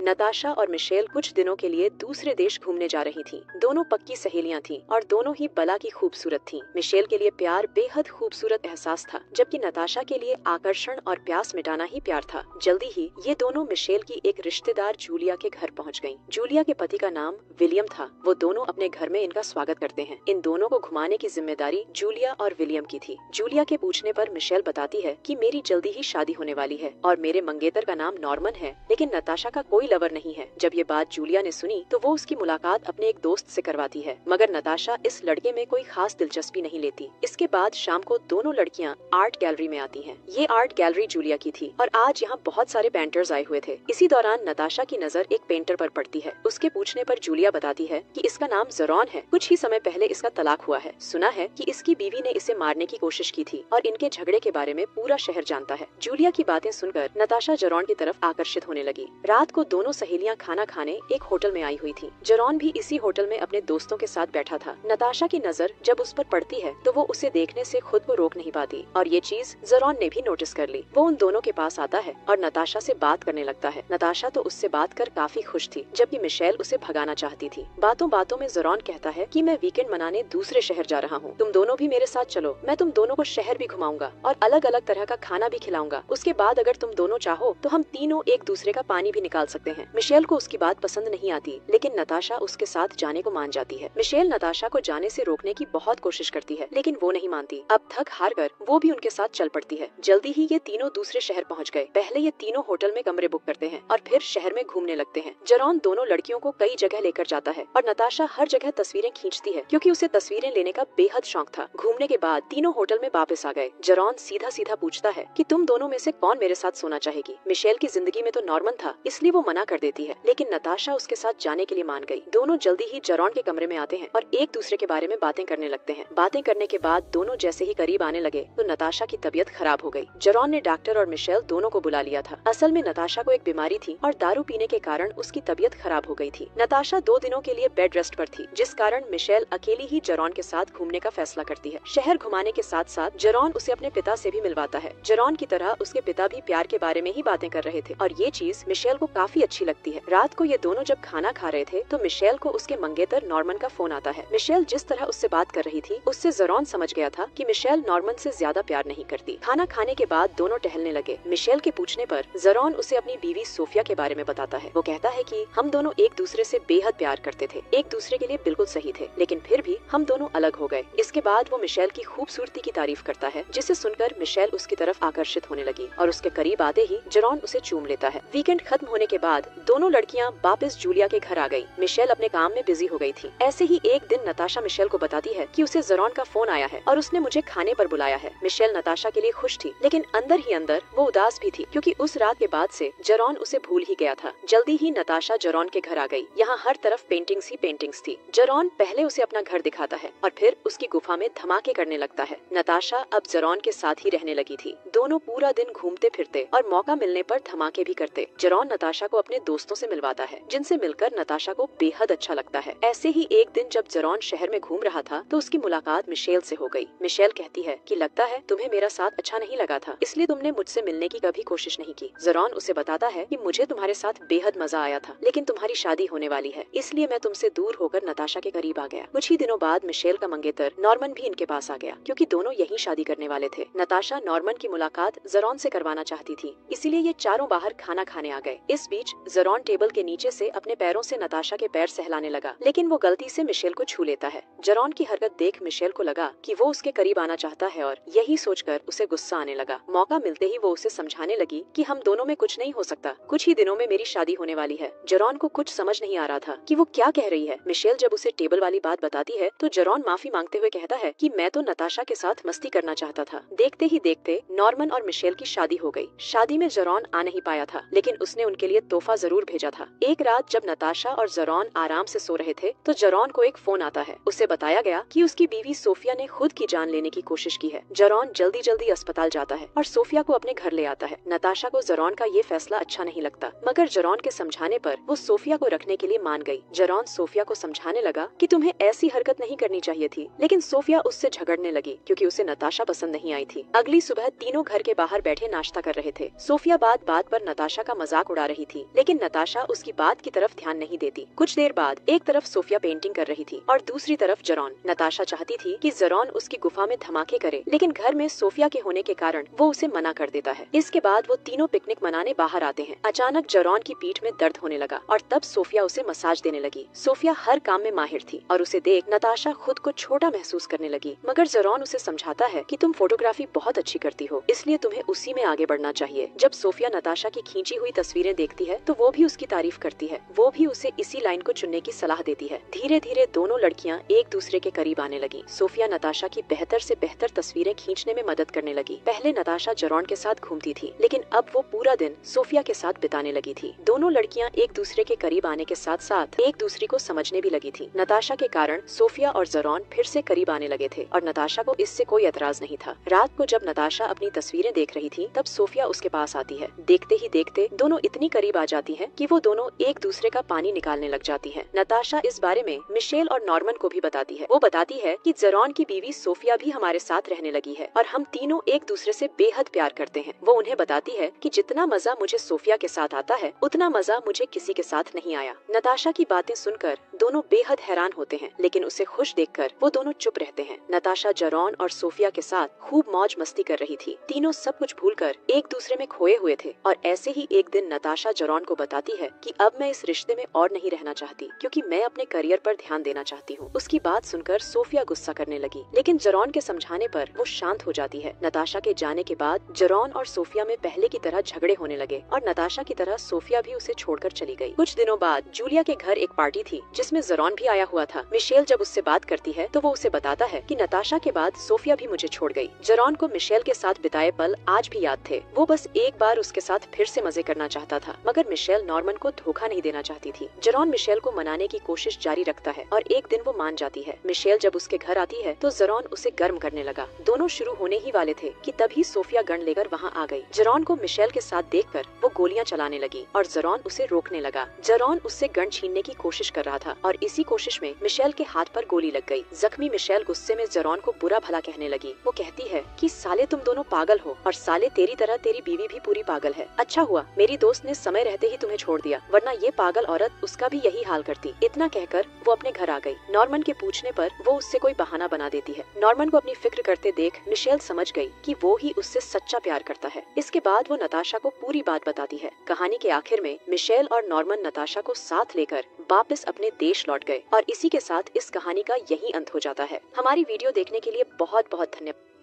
नताशा और मिशेल कुछ दिनों के लिए दूसरे देश घूमने जा रही थीं। दोनों पक्की सहेलियां थीं और दोनों ही बला की खूबसूरत थीं। मिशेल के लिए प्यार बेहद खूबसूरत एहसास था, जबकि नताशा के लिए आकर्षण और प्यास मिटाना ही प्यार था। जल्दी ही ये दोनों मिशेल की एक रिश्तेदार जूलिया के घर पहुँच गयी। जूलिया के पति का नाम विलियम था। वो दोनों अपने घर में इनका स्वागत करते हैं। इन दोनों को घुमाने की जिम्मेदारी जूलिया और विलियम की थी। जूलिया के पूछने पर मिशेल बताती है कि मेरी जल्दी ही शादी होने वाली है और मेरे मंगेतर का नाम नॉर्मन है, लेकिन नताशा का कोई लवर नहीं है। जब ये बात जूलिया ने सुनी तो वो उसकी मुलाकात अपने एक दोस्त से करवाती है, मगर नताशा इस लड़के में कोई खास दिलचस्पी नहीं लेती। इसके बाद शाम को दोनों लड़कियां आर्ट गैलरी में आती हैं। ये आर्ट गैलरी जूलिया की थी और आज यहाँ बहुत सारे पेंटर्स आए हुए थे। इसी दौरान नताशा की नजर एक पेंटर पर पड़ती है। उसके पूछने पर जूलिया बताती है कि इसका नाम ज़रॉन है। कुछ ही समय पहले इसका तलाक हुआ है। सुना है कि इसकी बीवी ने इसे मारने की कोशिश की थी और इनके झगड़े के बारे में पूरा शहर जानता है। जूलिया की बातें सुनकर नताशा ज़रॉन की तरफ आकर्षित होने लगी। रात को दोनों सहेलियां खाना खाने एक होटल में आई हुई थी। ज़रॉन भी इसी होटल में अपने दोस्तों के साथ बैठा था। नताशा की नजर जब उस पर पड़ती है तो वो उसे देखने से खुद को रोक नहीं पाती और ये चीज ज़रॉन ने भी नोटिस कर ली। वो उन दोनों के पास आता है और नताशा से बात करने लगता है। नताशा तो उससे बात कर काफी खुश थी, जबकि मिशेल उसे भगाना चाहती थी। बातों बातों में ज़रॉन कहता है कि मैं वीकेंड मनाने दूसरे शहर जा रहा हूँ, तुम दोनों भी मेरे साथ चलो। मैं तुम दोनों को शहर भी घुमाऊंगा और अलग अलग तरह का खाना भी खिलाऊंगा। उसके बाद अगर तुम दोनों चाहो तो हम तीनों एक दूसरे का पानी भी निकाल सकते हैं। मिशेल को उसकी बात पसंद नहीं आती, लेकिन नताशा उसके साथ जाने को मान जाती है। मिशेल नताशा को जाने से रोकने की बहुत कोशिश करती है, लेकिन वो नहीं मानती। अब थक हार कर वो भी उनके साथ चल पड़ती है। जल्दी ही ये तीनों दूसरे शहर पहुंच गए। पहले ये तीनों होटल में कमरे बुक करते हैं और फिर शहर में घूमने लगते हैं। ज़रॉन दोनों लड़कियों को कई जगह लेकर जाता है और नताशा हर जगह तस्वीरें खींचती है, क्योंकि उसे तस्वीरें लेने का बेहद शौक था। घूमने के बाद तीनों होटल में वापस आ गए। ज़रॉन सीधा सीधा पूछता है कि तुम दोनों में से कौन मेरे साथ सोना चाहेगी। मिशेल की जिंदगी में तो नॉर्मन था, इसलिए वो मना कर देती है, लेकिन नताशा उसके साथ जाने के लिए मान गई। दोनों जल्दी ही ज़रॉन के कमरे में आते हैं और एक दूसरे के बारे में बातें करने लगते हैं। बातें करने के बाद दोनों जैसे ही करीब आने लगे तो नताशा की तबीयत खराब हो गई। ज़रॉन ने डॉक्टर और मिशेल दोनों को बुला लिया था। असल में नताशा को एक बीमारी थी और दारू पीने के कारण उसकी तबीयत खराब हो गई थी। नताशा 2 दिनों के लिए बेड रेस्ट पर थी, जिस कारण मिशेल अकेली ही ज़रॉन के साथ घूमने का फैसला करती है। शहर घुमाने के साथ साथ ज़रॉन उसे अपने पिता से भी मिलवाता है। ज़रॉन की तरह उसके पिता भी प्यार के बारे में ही बातें कर रहे थे और ये चीज मिशेल को काफी अच्छी लगती है। रात को ये दोनों जब खाना खा रहे थे तो मिशेल को उसके मंगेतर नॉर्मन का फोन आता है। मिशेल जिस तरह उससे बात कर रही थी उससे ज़रॉन समझ गया था कि मिशेल नॉर्मन से ज्यादा प्यार नहीं करती। खाना खाने के बाद दोनों टहलने लगे। मिशेल के पूछने पर ज़रॉन उसे अपनी बीवी सोफिया के बारे में बताता है। वो कहता है कि हम दोनों एक दूसरे से बेहद प्यार करते थे, एक दूसरे के लिए बिल्कुल सही थे, लेकिन फिर भी हम दोनों अलग हो गए। इसके बाद वो मिशेल की खूबसूरती की तारीफ करता है, जिसे सुनकर मिशेल उसकी तरफ आकर्षित होने लगी और उसके करीब आते ही ज़रॉन उसे चूम लेता है। वीकेंड खत्म होने के बाद दोनों लड़कियां वापस जूलिया के घर आ गयी। मिशेल अपने काम में बिजी हो गई थी। ऐसे ही एक दिन नताशा मिशेल को बताती है कि उसे ज़रॉन का फोन आया है और उसने मुझे खाने पर बुलाया है। मिशेल नताशा के लिए खुश थी, लेकिन अंदर ही अंदर वो उदास भी थी, क्योंकि उस रात के बाद से ज़रॉन उसे भूल ही गया था। जल्दी ही नताशा ज़रॉन के घर आ गई। यहाँ हर तरफ पेंटिंग्स ही पेंटिंग्स थी। ज़रॉन पहले उसे अपना घर दिखाता है और फिर उसकी गुफा में धमाके करने लगता है। नताशा अब ज़रॉन के साथ ही रहने लगी थी। दोनों पूरा दिन घूमते फिरते और मौका मिलने पर धमाके भी करते। ज़रॉन नताशा को अपने दोस्तों से मिलवाता है, जिनसे मिलकर नताशा को बेहद अच्छा लगता है। ऐसे ही एक दिन जब ज़रॉन शहर में घूम रहा था तो उसकी मुलाकात मिशेल से हो गई। मिशेल कहती है कि लगता है तुम्हें मेरा साथ अच्छा नहीं लगा था, इसलिए तुमने मुझसे मिलने की कभी कोशिश नहीं की। ज़रॉन उसे बताता है कि मुझे तुम्हारे साथ बेहद मजा आया था, लेकिन तुम्हारी शादी होने वाली है, इसलिए मैं तुमसे दूर होकर नताशा के करीब आ गया। कुछ ही दिनों बाद मिशेल का मंगेतर नॉर्मन भी इनके पास आ गया, क्योंकि दोनों यही शादी करने वाले थे। नताशा नॉर्मन की मुलाकात ज़रॉन से करवाना चाहती थी, इसीलिए ये चारों बाहर खाना खाने आ गए। इस बीच ज़रॉन टेबल के नीचे से अपने पैरों से नताशा के पैर सहलाने लगा, लेकिन वो गलती से मिशेल को छू लेता है। ज़रॉन की हरकत देख मिशेल को लगा कि वो उसके करीब आना चाहता है और यही सोचकर उसे गुस्सा आने लगा। मौका मिलते ही वो उसे समझाने लगी कि हम दोनों में कुछ नहीं हो सकता, कुछ ही दिनों में मेरी शादी होने वाली है। ज़रॉन को कुछ समझ नहीं आ रहा था कि वो क्या कह रही है। मिशेल जब उसे टेबल वाली बात बताती है तो ज़रॉन माफी मांगते हुए कहता है कि मैं तो नताशा के साथ मस्ती करना चाहता था। देखते ही देखते नॉर्मन और मिशेल की शादी हो गई। शादी में ज़रॉन आ नहीं पाया था, लेकिन उसने उनके लिए तोहफा जरूर भेजा था। एक रात जब नताशा और ज़रॉन आराम से सो रहे थे तो ज़रॉन को एक फोन आता है। उसे बताया गया कि उसकी बीवी सोफिया ने खुद की जान लेने की कोशिश की है। ज़रॉन जल्दी जल्दी अस्पताल जाता है और सोफिया को अपने घर ले आता है। नताशा को ज़रॉन का ये फैसला अच्छा नहीं लगता, मगर ज़रॉन के समझाने पर वो सोफिया को रखने के लिए मान गई। ज़रॉन सोफिया को समझाने लगा कि तुम्हें ऐसी हरकत नहीं करनी चाहिए थी, लेकिन सोफिया उससे झगड़ने लगी, क्योंकि उसे नताशा पसंद नहीं आई थी। अगली सुबह तीनों घर के बाहर बैठे नाश्ता कर रहे थे। सोफिया बात बात पर नताशा का मजाक उड़ा रही थी लेकिन नताशा उसकी बात की तरफ ध्यान नहीं देती। कुछ देर बाद एक तरफ सोफिया पेंटिंग कर रही थी और दूसरी तरफ जरॉन। नताशा चाहती थी कि जरॉन उसकी गुफा में धमाके करे, लेकिन घर में सोफिया के होने के कारण वो उसे मना कर देता है। इसके बाद वो तीनों पिकनिक मनाने बाहर आते हैं। अचानक जरॉन की पीठ में दर्द होने लगा और तब सोफिया उसे मसाज देने लगी। सोफिया हर काम में माहिर थी और उसे देख नताशा खुद को छोटा महसूस करने लगी, मगर जरॉन उसे समझाता है कि तुम फोटोग्राफी बहुत अच्छी करती हो, इसलिए तुम्हें उसी में आगे बढ़ना चाहिए। जब सोफिया नताशा की खींची हुई तस्वीरें देखती है तो वो भी उसकी तारीफ करती है। वो भी उसे इसी लाइन को चुनने की सलाह देती है। धीरे धीरे दोनों लड़कियां एक दूसरे के करीब आने लगी। सोफिया नताशा की बेहतर से बेहतर तस्वीरें खींचने में मदद करने लगी। पहले नताशा जरॉन के साथ घूमती थी, लेकिन अब वो पूरा दिन सोफिया के साथ बिताने लगी थी। दोनों लड़कियां एक दूसरे के करीब आने के साथ साथ एक दूसरे को समझने भी लगी थी। नताशा के कारण सोफिया और जरॉन फिर से करीब आने लगे थे और नताशा को इससे कोई एतराज नहीं था। रात को जब नताशा अपनी तस्वीरें देख रही थी तब सोफिया उसके पास आती है। देखते ही देखते दोनों इतनी करीब आ जाती हैं कि वो दोनों एक दूसरे का पानी निकालने लग जाती है। नताशा इस बारे में मिशेल और नॉर्मन को भी बताती है। वो बताती है कि जरॉन की बीवी सोफिया भी हमारे साथ रहने लगी है और हम तीनों एक दूसरे से बेहद प्यार करते हैं। वो उन्हें बताती है कि जितना मजा मुझे सोफिया के साथ आता है उतना मजा मुझे किसी के साथ नहीं आया। नताशा की बातें सुनकर दोनों बेहद हैरान होते हैं, लेकिन उसे खुश देखकर वो दोनों चुप रहते हैं। नताशा जरॉन और सोफिया के साथ खूब मौज मस्ती कर रही थी। तीनों सब कुछ भूलकर एक दूसरे में खोए हुए थे और ऐसे ही एक दिन नताशा जरॉन को बताती है कि अब मैं इस रिश्ते में और नहीं रहना चाहती, क्योंकि मैं अपने करियर पर ध्यान देना चाहती हूँ। उसकी बात सुनकर सोफिया गुस्सा करने लगी, लेकिन जरॉन के समझाने पर वो शांत हो जाती है। नताशा के जाने के बाद जरॉन और सोफिया में पहले की तरह झगड़े होने लगे और नताशा की तरह सोफिया भी उसे छोड़कर चली गई। कुछ दिनों बाद जूलिया के घर एक पार्टी थी जिसमें जरॉन भी आया हुआ था। मिशेल जब उससे बात करती है तो वो उसे बताता है कि नताशा के बाद सोफिया भी मुझे छोड़ गई। जरॉन को मिशेल के साथ बिताए पल आज भी याद थे। वो बस एक बार उसके साथ फिर से मजे करना चाहता था, मगर मिशेल नॉर्मन को धोखा नहीं देना चाहती थी। जरॉन मिशेल को मनाने की कोशिश जारी रखता है और एक दिन वो मान जाती है। मिशेल जब उसके घर आती है तो जरॉन उसे गर्म करने लगा। दोनों शुरू होने ही वाले थे कि तभी सोफिया गन लेकर वहाँ आ गई। जरॉन को मिशेल के साथ देखकर वो गोलियां चलाने लगी और जरॉन उसे रोकने लगा। जरॉन उससे गन छीनने की कोशिश कर रहा था और इसी कोशिश में मिशेल के हाथ पर गोली लग गई। जख्मी मिशेल गुस्से में जरॉन को बुरा भला कहने लगी। वो कहती है कि साले तुम दोनों पागल हो और साले तेरी तरह तेरी बीवी भी पूरी पागल है। अच्छा हुआ मेरी दोस्त ने समय रहते ही तुम्हें छोड़ दिया, वरना ये पागल औरत उसका भी यही हाल करती। इतना कहकर वो अपने घर आ गई। नॉर्मन के पूछने पर वो उससे कोई बहाना बना देती है। नॉर्मन को अपनी फिक्र करते देख मिशेल समझ गई कि वो ही उससे सच्चा प्यार करता है। इसके बाद वो नताशा को पूरी बात बताती है। कहानी के आखिर में मिशेल और नॉर्मन नताशा को साथ लेकर वापस अपने देश लौट गए और इसी के साथ इस कहानी का यही अंत हो जाता है। हमारी वीडियो देखने के लिए बहुत बहुत धन्यवाद।